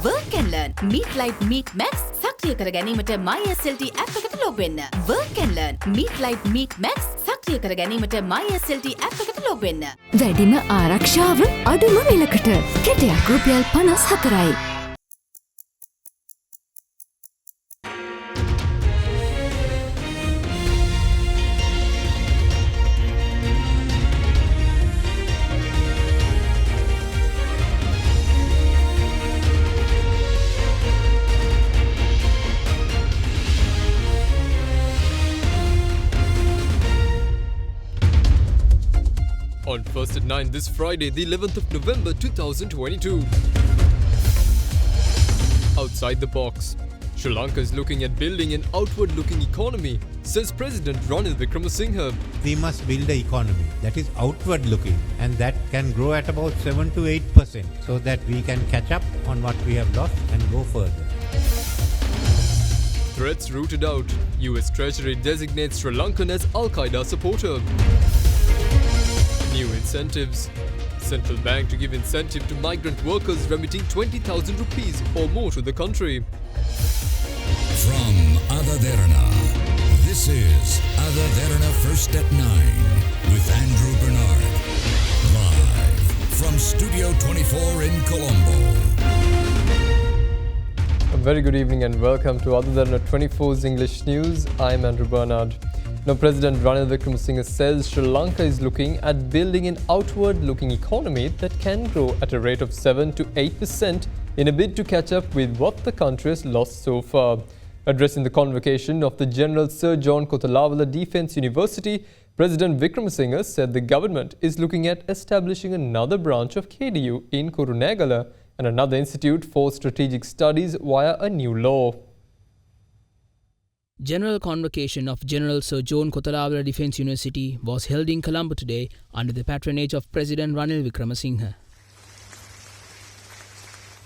Work and learn. Meet Light Meet Max. සක්‍රිය කර ගැනීමට MySLT app එකට log වෙන්න. Work and learn. Meet Light Meet Max. සක්‍රිය කර ගැනීමට MySLT app එකට log වෙන්න. වැඩිම ආරක්ෂාව අඩුම මිලකට. කෙටයක් රුපියල් 54යි. On 1st at 9 this Friday, the 11th of November 2022. Outside the box, Sri Lanka is looking at building an outward-looking economy, says President Ranil Wickremesinghe. We must build an economy that is outward-looking and that can grow at about 7 to 8% so that we can catch up on what we have lost and go further. Threats rooted out. US Treasury designates Sri Lankan as Al-Qaeda supporter. New incentives. Central Bank to give incentive to migrant workers remitting 20,000 rupees or more to the country. From AdaDerana, this is AdaDerana First at 9 with Andrew Bernard. Live from Studio 24 in Colombo. A very good evening and welcome to AdaDerana 24's English News. I'm Andrew Bernard. Now, President Ranil Wickremesinghe says Sri Lanka is looking at building an outward-looking economy that can grow at a rate of 7 to 8% in a bid to catch up with what the country has lost so far. Addressing the convocation of the General Sir John Kotalawala Defence University, President Wickremesinghe said the government is looking at establishing another branch of KDU in Kurunegala and another institute for strategic studies via a new law. General convocation of General Sir John Kotalawala Defence University was held in Colombo today under the patronage of President Ranil Wickremesinghe.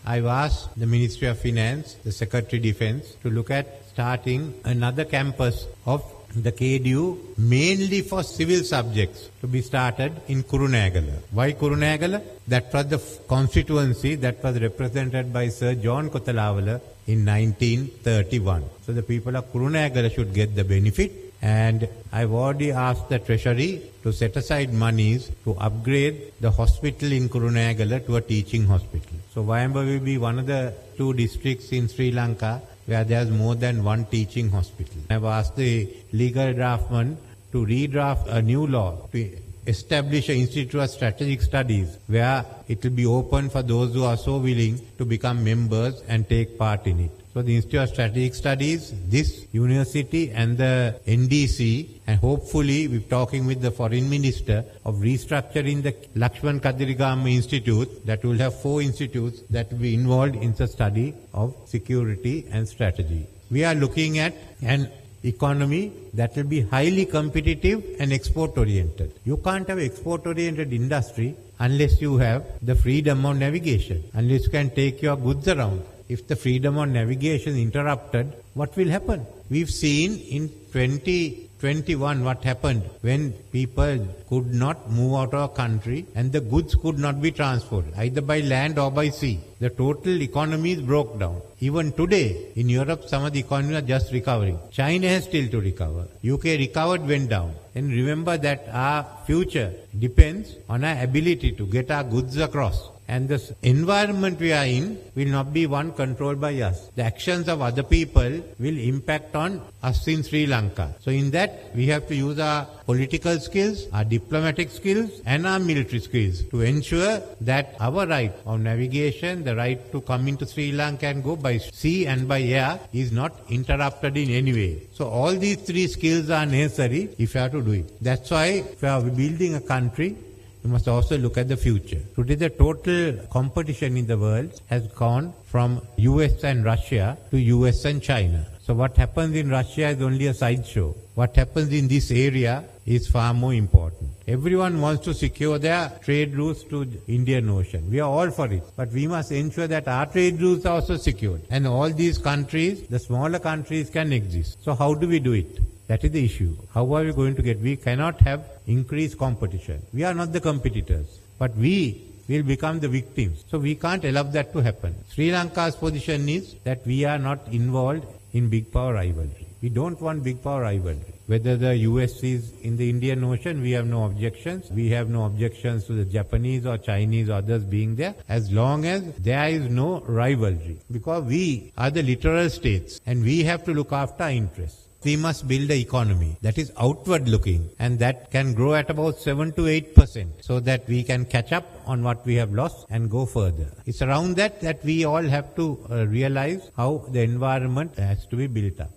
I've asked the Ministry of Finance, the Secretary Defence, to look at starting another campus of the KDU mainly for civil subjects to be started in Kurunegala. Why Kurunegala? That was the constituency that was represented by Sir John Kotalawala in 1931. So the people of Kurunegala should get the benefit, and I've already asked the Treasury to set aside monies to upgrade the hospital in Kurunegala to a teaching hospital. So Wayamba will be one of the 2 districts in Sri Lanka where there's more than one teaching hospital. I've asked the legal draftman to redraft a new law to establish an Institute of Strategic Studies where it will be open for those who are so willing to become members and take part in it. So the Institute of Strategic Studies, this university and the NDC, and hopefully we're talking with the Foreign Minister of restructuring the Lakshman Kadirigama Institute, that will have 4 institutes that will be involved in the study of security and strategy. We are looking at an economy that will be highly competitive and export-oriented. You can't have export-oriented industry unless you have the freedom of navigation, unless you can take your goods around. If the freedom of navigation is interrupted, what will happen? We've seen in 2021 what happened when people could not move out of a country and the goods could not be transported, either by land or by sea. The total economies broke down. Even today, in Europe, some of the economies are just recovering. China has still to recover. UK recovered, went down. And remember that our future depends on our ability to get our goods across. And this environment we are in will not be one controlled by us. The actions of other people will impact on us in Sri Lanka. So in that, we have to use our political skills, our diplomatic skills, and our military skills to ensure that our right of navigation, the right to come into Sri Lanka and go by sea and by air, is not interrupted in any way. So all these 3 skills are necessary if you have to do it. That's why if you are building a country, you must also look at the future. Today the total competition in the world has gone from US and Russia to US and China. So what happens in Russia is only a sideshow. What happens in this area is far more important. Everyone wants to secure their trade routes to Indian Ocean. We are all for it. But we must ensure that our trade routes are also secured. And all these countries, the smaller countries, can exist. So how do we do it? That is the issue. How are we going to get? We cannot have increased competition. We are not the competitors. But we we'll become the victims. So we can't allow that to happen. Sri Lanka's position is that we are not involved in big power rivalry. We don't want big power rivalry. Whether the US is in the Indian Ocean, we have no objections. We have no objections to the Japanese or Chinese or others being there, as long as there is no rivalry. Because we are the littoral states and we have to look after our interests. We must build an economy that is outward looking and that can grow at about 7 to 8% so that we can catch up on what we have lost and go further. It's around that we all have to realize how the environment has to be built up.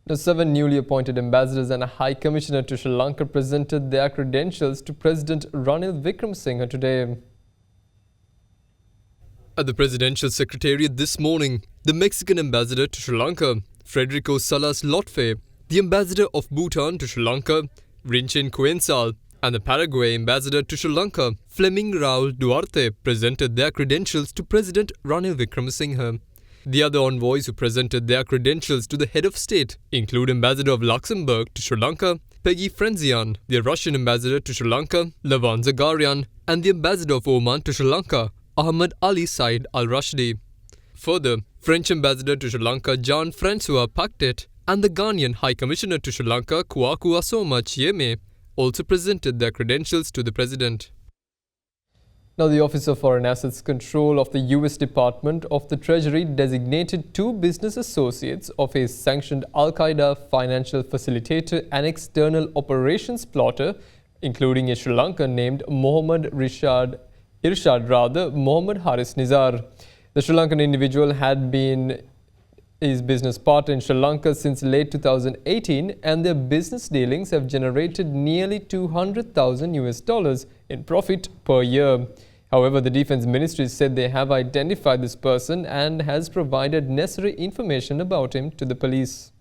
The 7 newly appointed ambassadors and a High Commissioner to Sri Lanka presented their credentials to President Ranil Wickremesinghe today. At the Presidential Secretariat this morning, the Mexican ambassador to Sri Lanka, Federico Salas Lotfe, the ambassador of Bhutan to Sri Lanka, Rinchen Kuensal, and the Paraguay ambassador to Sri Lanka, Fleming Raul Duarte, presented their credentials to President Ranil Wickremesinghe. The other envoys who presented their credentials to the head of state include Ambassador of Luxembourg to Sri Lanka, Peggy Frenzian, the Russian ambassador to Sri Lanka, Lavan Zagarian, and the ambassador of Oman to Sri Lanka, Ahmad Ali Said Al-Rashdi. Further, French ambassador to Sri Lanka Jean-Francois Pactet and the Ghanaian High Commissioner to Sri Lanka Kwaku Asoma Chieme also presented their credentials to the President. Now, the Office of Foreign Assets Control of the U.S. Department of the Treasury designated 2 business associates of a sanctioned Al-Qaeda financial facilitator and external operations plotter, including a Sri Lankan named Mohammad Mohammad Haris Nizar. The Sri Lankan individual had been his business partner in Sri Lanka since late 2018, and their business dealings have generated nearly $200,000 in profit per year. However, the Defense Ministry said they have identified this person and has provided necessary information about him to the police.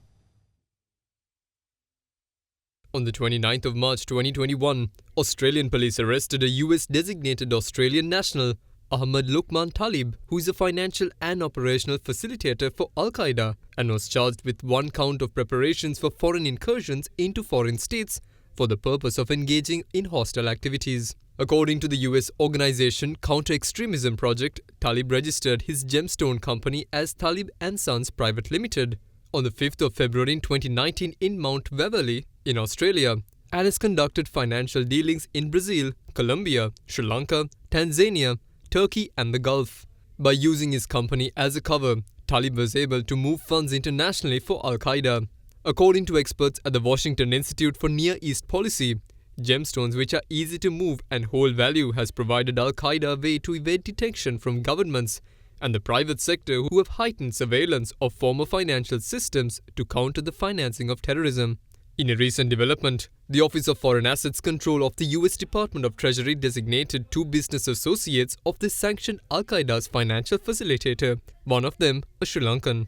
On the 29th of March 2021, Australian police arrested a US-designated Australian national, Ahmad Luqman Talib, who is a financial and operational facilitator for Al-Qaeda and was charged with 1 count of preparations for foreign incursions into foreign states for the purpose of engaging in hostile activities. According to the US organization Counter-Extremism Project, Talib registered his gemstone company as Talib & Sons Private Limited on the 5th of February in 2019 in Mount Waverley in Australia and has conducted financial dealings in Brazil, Colombia, Sri Lanka, Tanzania, Turkey and the Gulf. By using his company as a cover, Talib was able to move funds internationally for Al-Qaeda. According to experts at the Washington Institute for Near East Policy, gemstones which are easy to move and hold value has provided Al-Qaeda a way to evade detection from governments and the private sector who have heightened surveillance of former financial systems to counter the financing of terrorism. In a recent development, the Office of Foreign Assets Control of the US Department of Treasury designated 2 business associates of the sanctioned Al-Qaeda's financial facilitator, one of them a Sri Lankan.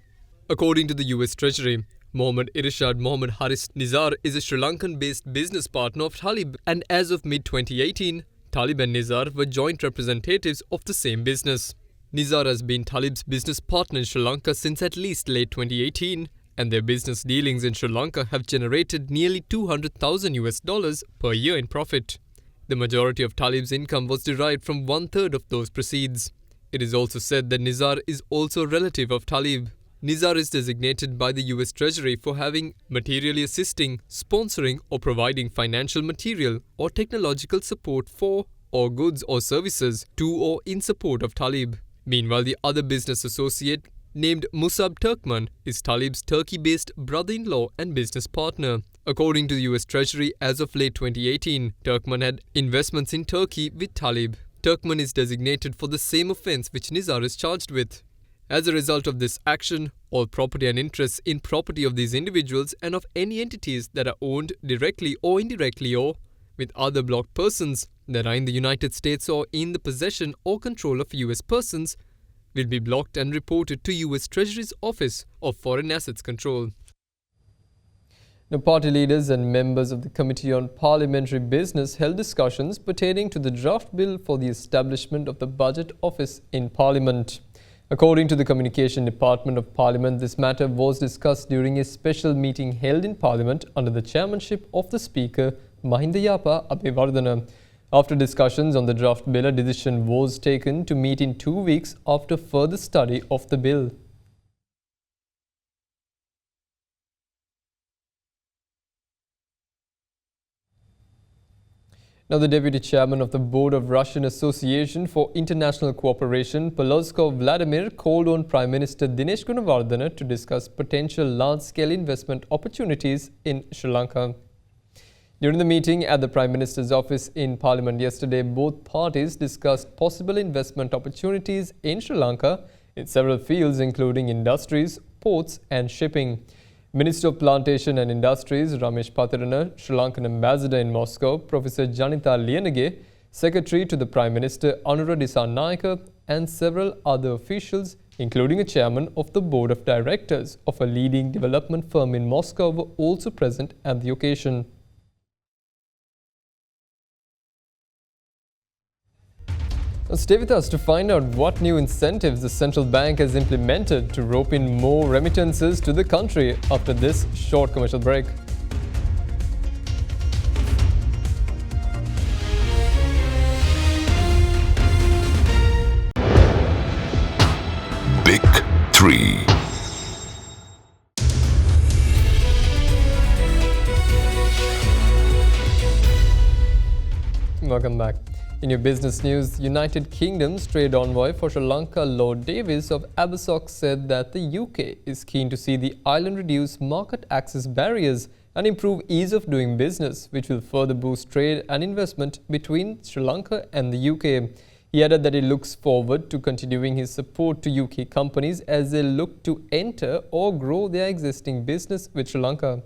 According to the US Treasury, Mohammad Mohammad Haris Nizar is a Sri Lankan-based business partner of Talib, and as of mid-2018, Talib and Nizar were joint representatives of the same business. Nizar has been Talib's business partner in Sri Lanka since at least late 2018, and their business dealings in Sri Lanka have generated nearly $200,000 per year in profit. The majority of Talib's income was derived from 1/3 of those proceeds. It is also said that Nizar is also a relative of Talib. Nizar is designated by the US Treasury for having materially assisting, sponsoring or providing financial material or technological support for or goods or services to or in support of Talib. Meanwhile, the other business associate named Musab Turkman is Talib's Turkey-based brother-in-law and business partner. According to the US Treasury, as of late 2018, Turkman had investments in Turkey with Talib. Turkman is designated for the same offence which Nizar is charged with. As a result of this action, all property and interests in property of these individuals and of any entities that are owned directly or indirectly or with other blocked persons that are in the United States or in the possession or control of US persons will be blocked and reported to US Treasury's Office of Foreign Assets Control. Now, party leaders and members of the Committee on Parliamentary Business held discussions pertaining to the draft bill for the establishment of the Budget Office in Parliament. According to the Communication Department of Parliament, this matter was discussed during a special meeting held in Parliament under the chairmanship of the Speaker, Mahinda Yapa Abeyewardena. After discussions on the draft bill, a decision was taken to meet in 2 weeks after further study of the bill. Now, the Deputy Chairman of the Board of Russian Association for International Cooperation, Polozkov Vladimir, called on Prime Minister Dinesh Gunawardena to discuss potential large-scale investment opportunities in Sri Lanka. During the meeting at the Prime Minister's office in Parliament yesterday, both parties discussed possible investment opportunities in Sri Lanka in several fields, including industries, ports and shipping. Minister of Plantation and Industries Ramesh Patirana, Sri Lankan Ambassador in Moscow Professor Janita Liyanage, Secretary to the Prime Minister Anura Dissanayake and several other officials, including a chairman of the Board of Directors of a leading development firm in Moscow, were also present at the occasion. Now stay with us to find out what new incentives the central bank has implemented to rope in more remittances to the country after this short commercial break. Big 3. Welcome back. In your business news, United Kingdom's trade envoy for Sri Lanka, Lord Davis of ABSOC, said that the UK is keen to see the island reduce market access barriers and improve ease of doing business, which will further boost trade and investment between Sri Lanka and the UK. He added that he looks forward to continuing his support to UK companies as they look to enter or grow their existing business with Sri Lanka.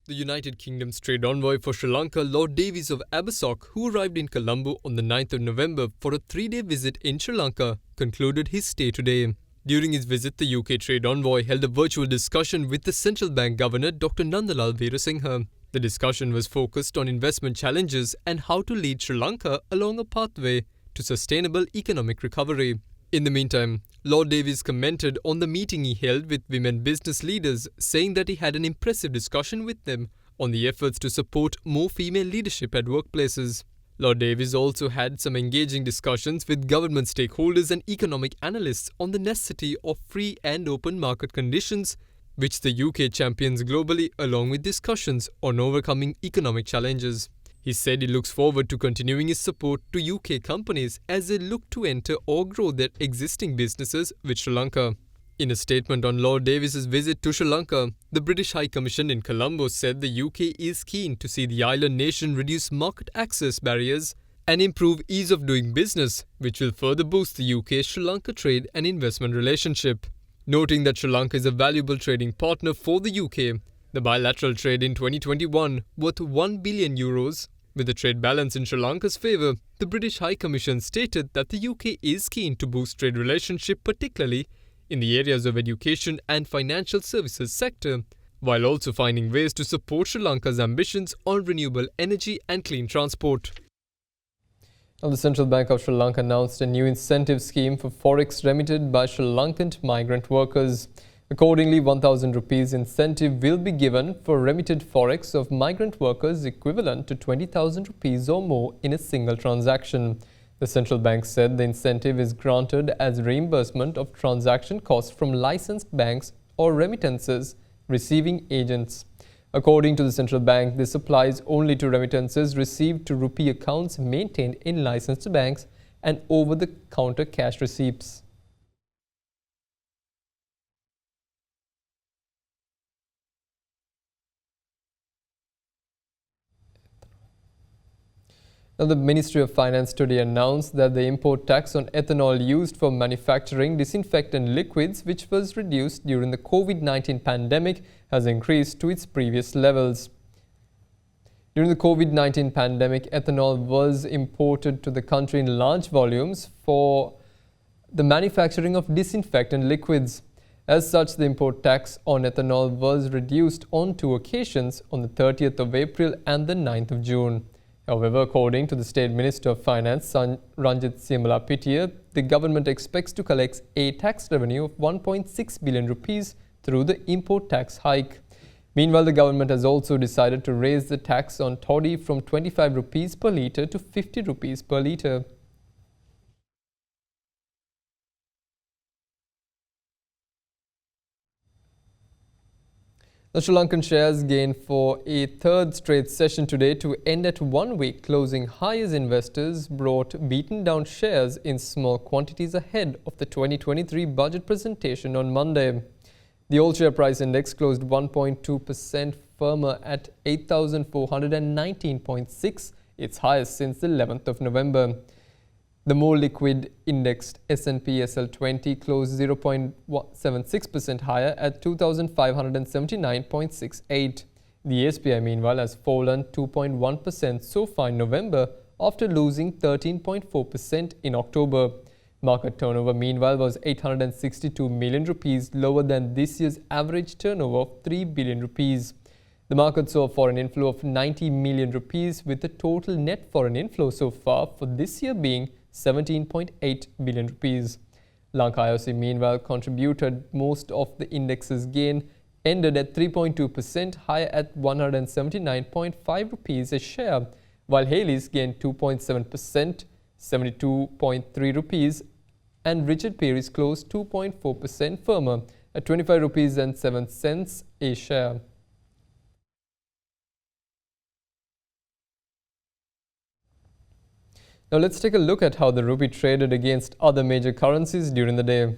The United Kingdom's trade envoy for Sri Lanka, Lord Davis of ABSOC, who arrived in Colombo on the 9th of November for a 3-day visit in Sri Lanka, concluded his stay today. During his visit, the UK trade envoy held a virtual discussion with the central bank governor, Dr. Nandalal Veerasinghe. The discussion was focused on investment challenges and how to lead Sri Lanka along a pathway to sustainable economic recovery. In the meantime, Lord Davis commented on the meeting he held with women business leaders, saying that he had an impressive discussion with them on the efforts to support more female leadership at workplaces. Lord Davis also had some engaging discussions with government stakeholders and economic analysts on the necessity of free and open market conditions, which the UK champions globally, along with discussions on overcoming economic challenges. He said he looks forward to continuing his support to UK companies as they look to enter or grow their existing businesses with Sri Lanka. In a statement on Lord Davis's visit to Sri Lanka, the British High Commission in Colombo said the UK is keen to see the island nation reduce market access barriers and improve ease of doing business, which will further boost the UK-Sri Lanka trade and investment relationship. Noting that Sri Lanka is a valuable trading partner for the UK, the bilateral trade in 2021 worth €1 billion. With the trade balance in Sri Lanka's favour, the British High Commission stated that the UK is keen to boost trade relationship, particularly in the areas of education and financial services sector, while also finding ways to support Sri Lanka's ambitions on renewable energy and clean transport. Now, the Central Bank of Sri Lanka announced a new incentive scheme for forex remitted by Sri Lankan migrant workers. Accordingly, 1,000 rupees incentive will be given for remitted forex of migrant workers equivalent to 20,000 rupees or more in a single transaction. The central bank said the incentive is granted as reimbursement of transaction costs from licensed banks or remittances receiving agents. According to the central bank, this applies only to remittances received to rupee accounts maintained in licensed banks and over-the-counter cash receipts. Now, the Ministry of Finance today announced that the import tax on ethanol used for manufacturing disinfectant liquids, which was reduced during the COVID-19 pandemic, has increased to its previous levels. During the COVID-19 pandemic, ethanol was imported to the country in large volumes for the manufacturing of disinfectant liquids. As such, the import tax on ethanol was reduced on 2 occasions, on the 30th of April and the 9th of June. However, according to the State Minister of Finance, Ranjit Siamalapitiya, the government expects to collect a tax revenue of 1.6 billion rupees through the import tax hike. Meanwhile, the government has also decided to raise the tax on toddy from 25 rupees per litre to 50 rupees per litre. The Sri Lankan shares gained for a third straight session today to end at 1 week closing high as investors brought beaten down shares in small quantities ahead of the 2023 budget presentation on Monday. The all share price index closed 1.2% firmer at 8,419.6, its highest since the 11th of November. The more liquid indexed S&P SL20 closed 0.76% higher at 2,579.68. The SPI meanwhile has fallen 2.1% so far in November after losing 13.4% in October. Market turnover meanwhile was 862 million rupees, lower than this year's average turnover of 3 billion rupees. The market saw a foreign inflow of 90 million rupees, with the total net foreign inflow so far for this year being 17.8 billion rupees. Lanka IOC meanwhile contributed most of the index's gain, ended at 3.2% higher at 179.5 rupees a share, while Haley's gained 2.7%, 72.3 rupees, and Richard Perry's closed 2.4% firmer at 25 rupees and 7 cents a share. Now let's take a look at how the rupee traded against other major currencies during the day.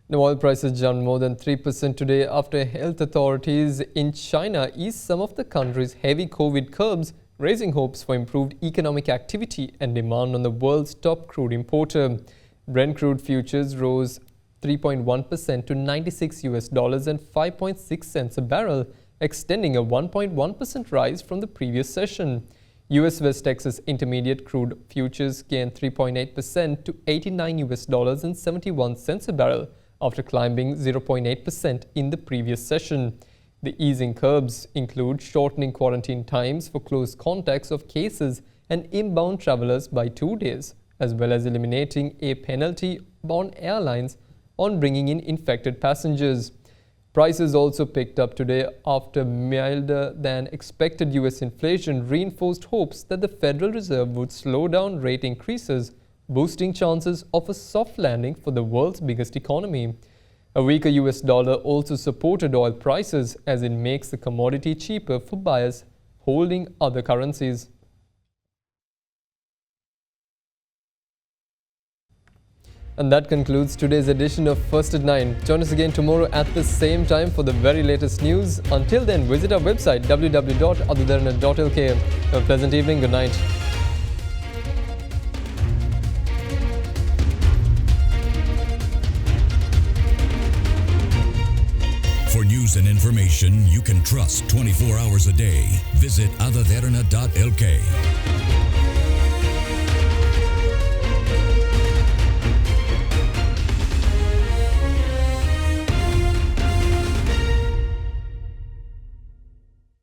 Now, oil prices jumped more than 3% today after health authorities in China eased some of the country's heavy COVID curbs, raising hopes for improved economic activity and demand on the world's top crude importer. Brent crude futures rose 3.1% to $96 and 5.6 cents a barrel, extending a 1.1% rise from the previous session. US West Texas Intermediate crude futures gained 3.8% to $89 and 71 cents a barrel, after climbing 0.8% in the previous session. The easing curbs include shortening quarantine times for close contacts of cases and inbound travelers by 2 days, as well as eliminating a penalty on airlines on bringing in infected passengers. Prices also picked up today after milder than expected US inflation reinforced hopes that the Federal Reserve would slow down rate increases, boosting chances of a soft landing for the world's biggest economy. A weaker US dollar also supported oil prices as it makes the commodity cheaper for buyers holding other currencies. And that concludes today's edition of First at 9. Join us again tomorrow at the same time for the very latest news. Until then, visit our website www.adadarana.lk. Have a pleasant evening. Good night. For news and information you can trust 24 hours a day, visit AdaDerana.lk.